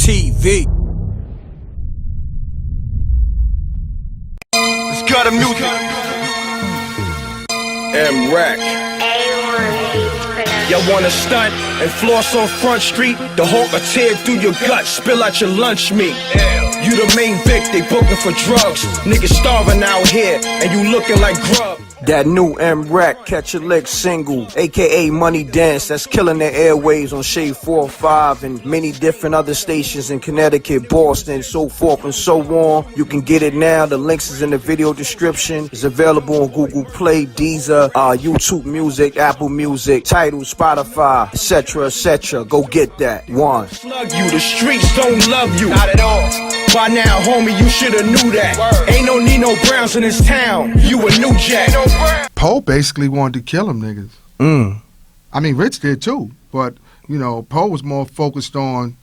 MRecktv. Let's go to music. M.Reck. Y'all wanna stunt and floss on Front Street? The Hawk will tear through your gut, spill out your lunch meat. You the main Vic, they booking for drugs. Niggas starving out here, and you looking like grub. That new M.Reck Catch a Lick single, aka Money Dance, that's killing the airwaves on Shade 405 and many different other stations in Connecticut, Boston, so forth and so on. You can get it now. The links is in the video description. It's available on Google Play, Deezer, YouTube Music, Apple Music, Tidal, Spotify, etc., etc. Go get that. One. Slug you, the streets don't love you. Not at all. By now, homie, you shoulda knew that. Word. Ain't no Nino Browns in this town. You a new jack. Poe basically wanted to kill them niggas. I mean, Rich did too, but you know, Poe was more focused on.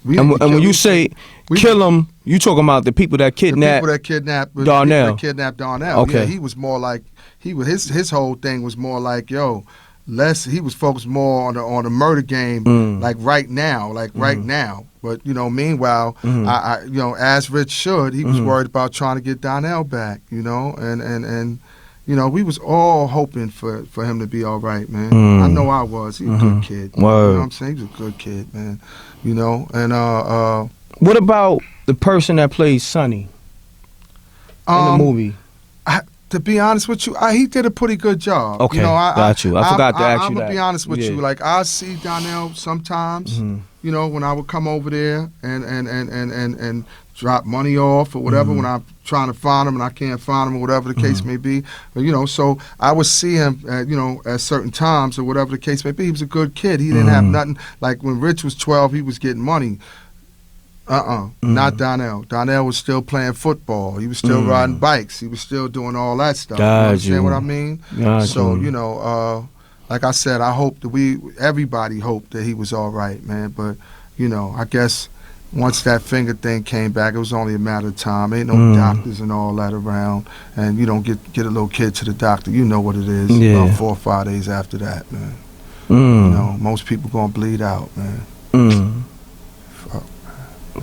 And when you say kill them, you talking about the people that kidnapped Darnell. Okay, yeah, he was more like his whole thing was more like he was focused more on the murder game, like right now. But you know, meanwhile, I you know, as Rich should, he was worried about trying to get Darnell back. You know, and you know, we was all hoping for him to be all right, man. I know I was. He was a good kid. You know what I'm saying? He was a good kid, man. You know, and what about the person that plays Sonny in the movie? To be honest with you, he did a pretty good job. Okay, you know, got you. I forgot to ask you that. I'm gonna be honest with you. Like, I see Darnell sometimes. You know, when I would come over there and drop money off or whatever, when I'm trying to find him and I can't find him or whatever the case may be. But, you know, so I would see him at, you know, at certain times or whatever the case may be. He was a good kid. He didn't have nothing. Like when Rich was 12, he was getting money. Not Darnell. Darnell was still playing football. He was still riding bikes. He was still doing all that stuff. You understand what I mean? So, you know, like I said, I hope that everybody hoped that he was all right, man. But, you know, I guess once that finger thing came back, it was only a matter of time. Ain't no doctors and all that around. And you don't get a little kid to the doctor. You know what it is. About 4 or 5 days after that, man. You know, most people gonna bleed out, man.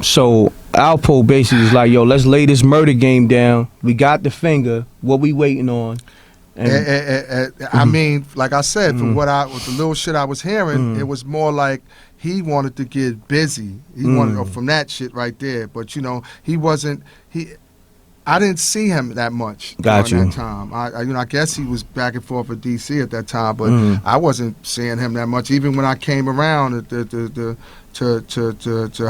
So Alpo basically was like, yo, let's lay this murder game down. We got the finger. What we waiting on? I mean, like I said, from with the little shit I was hearing, it was more like he wanted to get busy. He wanted from that shit right there. But you know, he wasn't. I didn't see him that much during that time. You know, I guess he was back and forth with DC at that time, but I wasn't seeing him that much. Even when I came around to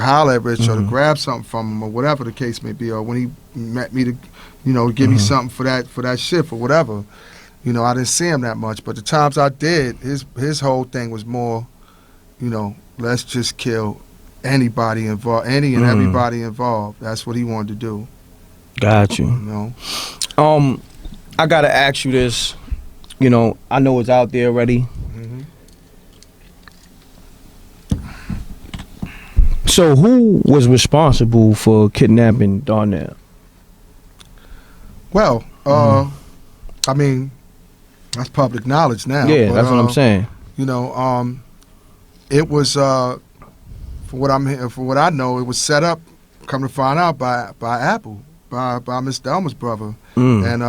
holler at Rich or to grab something from him or whatever the case may be, or when he met me to, you know, give me something for that shift or whatever. You know, I didn't see him that much. But the times I did, his whole thing was more, you know, let's just kill anybody involved, any and everybody involved. That's what he wanted to do. Got you. You know? I gotta ask you this. You know, I know it's out there already. So who was responsible for kidnapping Darnell? Well, I mean, that's public knowledge now. Yeah, but, that's what I'm saying. You know, it was for what I know, it was set up. Come to find out by Apple, by Miss Delma's brother, and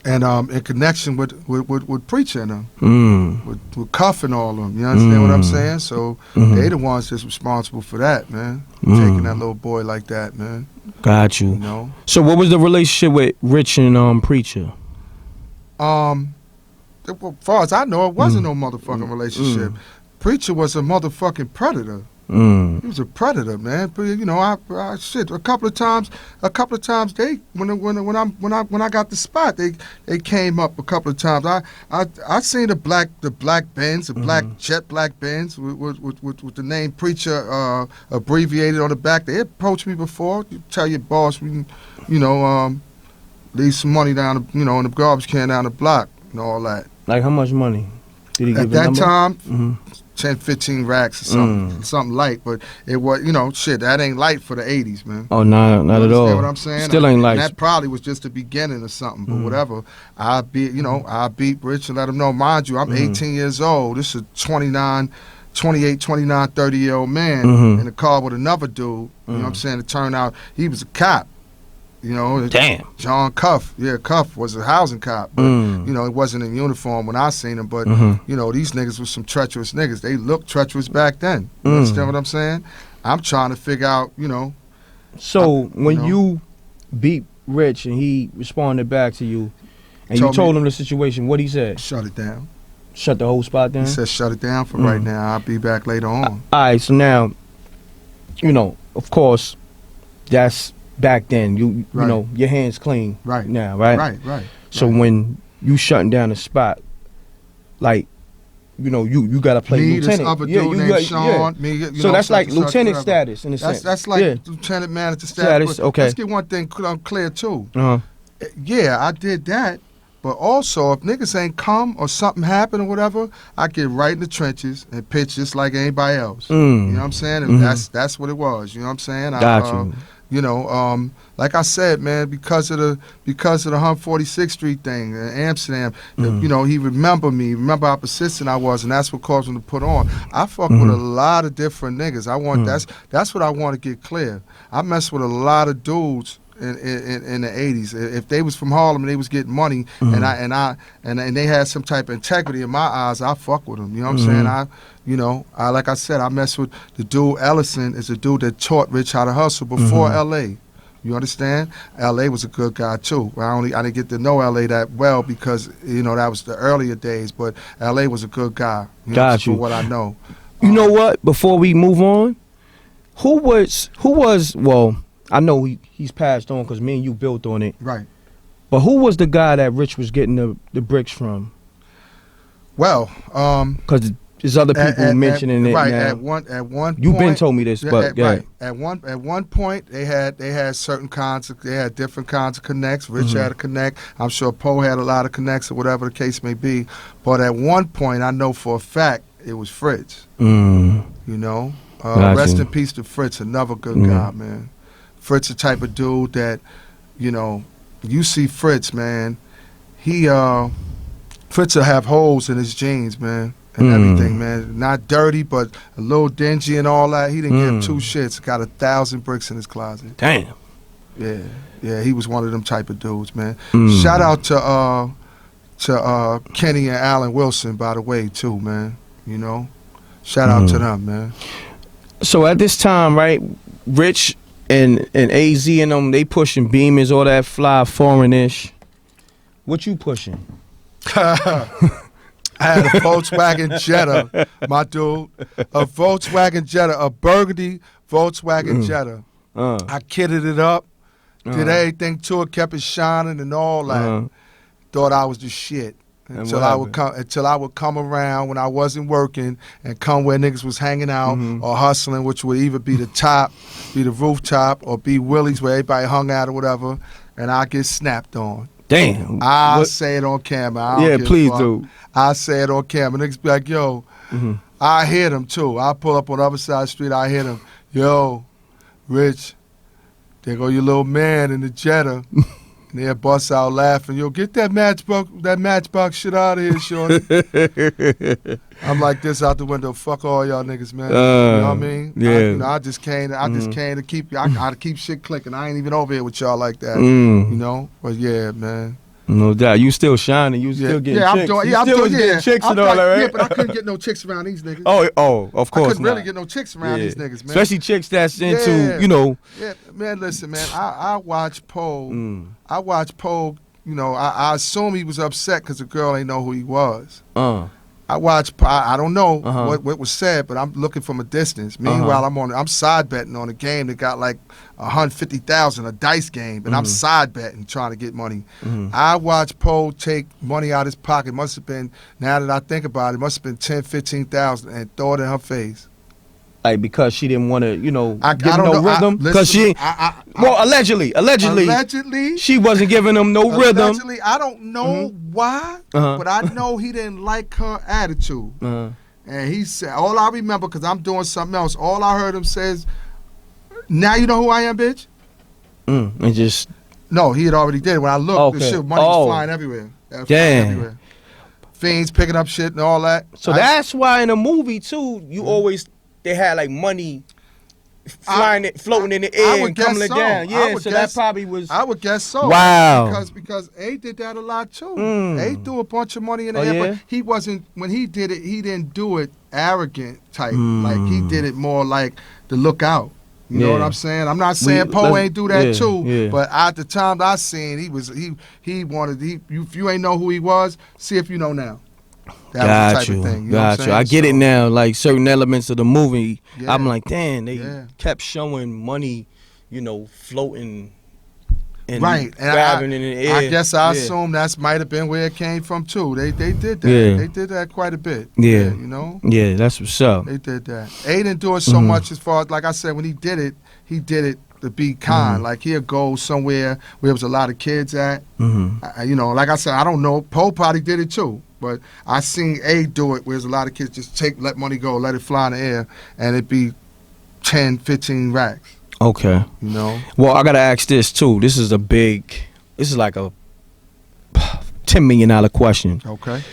in connection with Preacher and them, with Cuff and all of them. You understand what I'm saying? So they the ones that's responsible for that, man. Taking that little boy like that, man. Got you. You know. So what was the relationship with Rich and Preacher? As far as I know, it wasn't no motherfucking relationship. Preacher was a motherfucking predator. He was a predator, man. But, you know, I shit. A couple of times they when I got the spot, they came up a couple of times. I seen the black Benz, the black jet black Benz with the name Preacher abbreviated on the back. They approached me before. You tell your boss, you know, leave some money down, you know, in the garbage can down the block and all that. Like how much money did he give? At that time, 10, 15 racks or something, something light. But it was, you know, shit, that ain't light for the 80s, man. Oh, not at all. You know what I'm saying? Still ain't light. That probably was just the beginning or something, but whatever. I beat Rich and let him know. Mind you, I'm 18 years old. This is 29 28, 29, 30-year-old man in a car with another dude. You know what I'm saying? It turned out he was a cop. You know, damn. John Cuff. Yeah, Cuff was a housing cop. But, you know, he wasn't in uniform when I seen him. But, you know, these niggas were some treacherous niggas. They looked treacherous back then. You understand what I'm saying? I'm trying to figure out, you know. So when you beat Rich and he responded back to you and you told him the situation, what he said? Shut it down. Shut the whole spot down? He said shut it down for right now. I'll be back later on. All right, so now, you know, of course, that's back then. You know, your hands clean now, right? Right. So when you shutting down the spot, like, you know, you gotta play lieutenant. This other dude named Sean. Me, you so know, that's like lieutenant status in a sense. That's like lieutenant manager status. Okay. Let's get one thing clear too. Yeah, I did that. But also, if niggas ain't come or something happened or whatever, I get right in the trenches and pitch just like anybody else. You know what I'm saying? And that's what it was. You know what I'm saying? Got you. You know, like I said, man, because of the 146th Street thing in Amsterdam, you know, he remember how persistent I was, and that's what caused him to put on. I fuck with a lot of different niggas. I want that's what I want to get clear. I mess with a lot of dudes in the 80s. If they was from Harlem and they was getting money and they had some type of integrity in my eyes, I fuck with them. You know what I'm saying? I like I said, I mess with the dude Ellison is a dude that taught Rich how to hustle before LA. You understand? LA was a good guy too. I didn't get to know LA that well because, you know, that was the earlier days, but LA was a good guy. Got you. For what I know. You know what? Before we move on, who was well, I know he's passed on because me and you built on it. Right. But who was the guy that Rich was getting the bricks from? Well, because there's other people mentioning it now. At one point, you've been told me this, but at one point they had certain kinds of, they had different kinds of connects. Rich had a connect. I'm sure Poe had a lot of connects or whatever the case may be. But at one point, I know for a fact it was Fritz. You know, rest in peace to Fritz, another good guy, man. Fritz the type of dude that, you know, you see Fritz, man, Fritz will have holes in his jeans, man, and everything, man. Not dirty, but a little dingy and all that. He didn't give two shits. Got 1,000 bricks in his closet. Damn. Yeah, he was one of them type of dudes, man. Shout out to Kenny and Alan Wilson, by the way, too, man. You know, shout out to them, man. So at this time, right, Rich and AZ and them, they pushing Beamers, all that fly foreign-ish. What you pushing? I had a Volkswagen Jetta, my dude. A Volkswagen Jetta, a burgundy Volkswagen Jetta. I kitted it up, did everything to it, kept it shining and all that. Thought I was the shit. Until I would come around when I wasn't working and come where niggas was hanging out or hustling, which would either be the top, be the rooftop, or be Willie's where everybody hung out or whatever, and I get snapped on. Damn. I'll say it on camera. Please do. I'll say it on camera. Niggas be like, yo, I hit him too. I pull up on the other side of the street, I hit him. Yo, Rich, there go your little man in the Jetta. And they'll bust out laughing. Yo, get that matchbox shit out of here, shorty. I'm like this out the window. Fuck all y'all niggas, man. You know what I mean? Yeah. I just came to keep. I gotta keep shit clicking. I ain't even over here with y'all like that. You know? But yeah, man. No doubt. You still shining. You still getting chicks. I'm doing chicks and all that, right? Yeah, but I couldn't get no chicks around these niggas. Oh, of course I couldn't really get no chicks around these niggas, man. Especially chicks that's into, you know. Yeah, man, listen, man. I watch Poe. I watch Poe, you know, I assume he was upset because the girl ain't know who he was. I watch. I don't know what was said, but I'm looking from a distance. Meanwhile, I'm side betting on a game that got like 150,000, a dice game, and I'm side betting trying to get money. I watched Poe take money out of his pocket. Must have been, now that I think about it, must have been 10, 15,000, and throw it in her face. Like because she didn't want to, you know, I give don't no know, rhythm. Because she, well, allegedly, she wasn't giving him no rhythm. Allegedly, I don't know why, but I know he didn't like her attitude. And he said, all I remember, because I'm doing something else, all I heard him say is, now you know who I am, bitch? And just... No, he had already did. When I looked, the shit, money was flying everywhere. Damn. fiends picking up shit and all that. So that's why in a movie too, they had like money floating in the air and tumbling down. Yeah, so that probably was. I would guess so. Wow. Because A did that a lot too. A threw a bunch of money in the air, but he wasn't, when he did it, he didn't do it arrogant type. Like he did it more like the lookout. You know what I'm saying? I'm not saying Poe ain't do that too, but at the time I seen, he wanted, if you ain't know who he was, see if you know now. That was the type of thing, you know what I'm saying? I get it now. Like certain elements of the movie, I'm like, damn, they kept showing money, floating and grabbing in the air. I guess I assume that might have been where it came from too. They did that. Yeah. They did that quite a bit. Yeah. Yeah, that's what's up. They did that. A didn't do it so much as far as, like I said, when he did it to be kind. Like he'll go somewhere where there was a lot of kids at. Like I said, I don't know. Poe probably did it too. But I seen A do it where there's a lot of kids just let money go, let it fly in the air, and it be 10, 15 racks. Okay. Well, I gotta ask this too. This is like a $10 million question. Okay.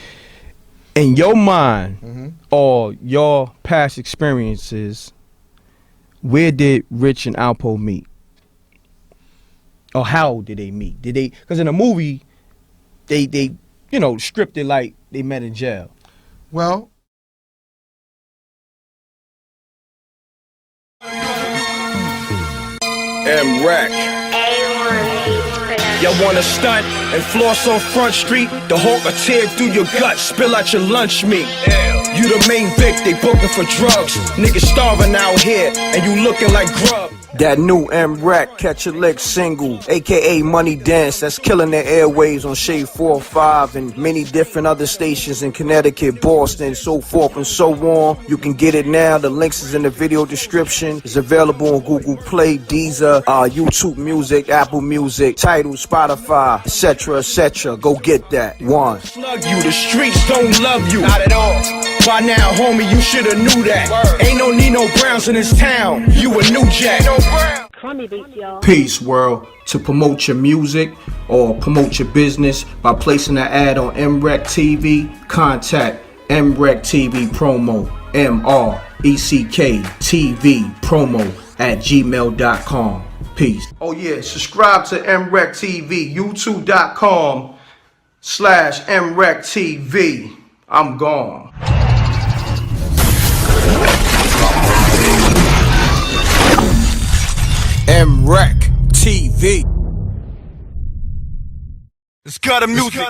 In your mind, or your past experiences, where did Rich and Alpo meet? Or how did they meet? Because in the movie, they stripped it like they met in jail. Well, M.Reck. Y'all wanna stunt and floss on Front Street? The hawk will tear through your gut, spill out your lunch meat. You the main vic, they booking for drugs. Niggas starving out here, and you looking like grub. That new M.Reck Catch a Lick single, aka Money Dance, that's killing the airwaves on Shade 4-5 and many different other stations in Connecticut, Boston, so forth and so on. You can get it now. The links is in the video description. It's available on Google Play, Deezer, YouTube Music, Apple Music, Tidal, Spotify, etc., etc. Go get that. One. Slug you, the streets don't love you. Not at all. By now, homie, you shoulda knew that. Ain't no Nino Browns in this town. You a new jack. Peace, world. To promote your music or promote your business by placing an ad on MRecktv, contact MRecktv promo, MRecktv promo @gmail.com. Peace. Oh yeah, subscribe to MRecktv, youtube.com/MRecktv. I'm gone. MRecktv. It's got a music.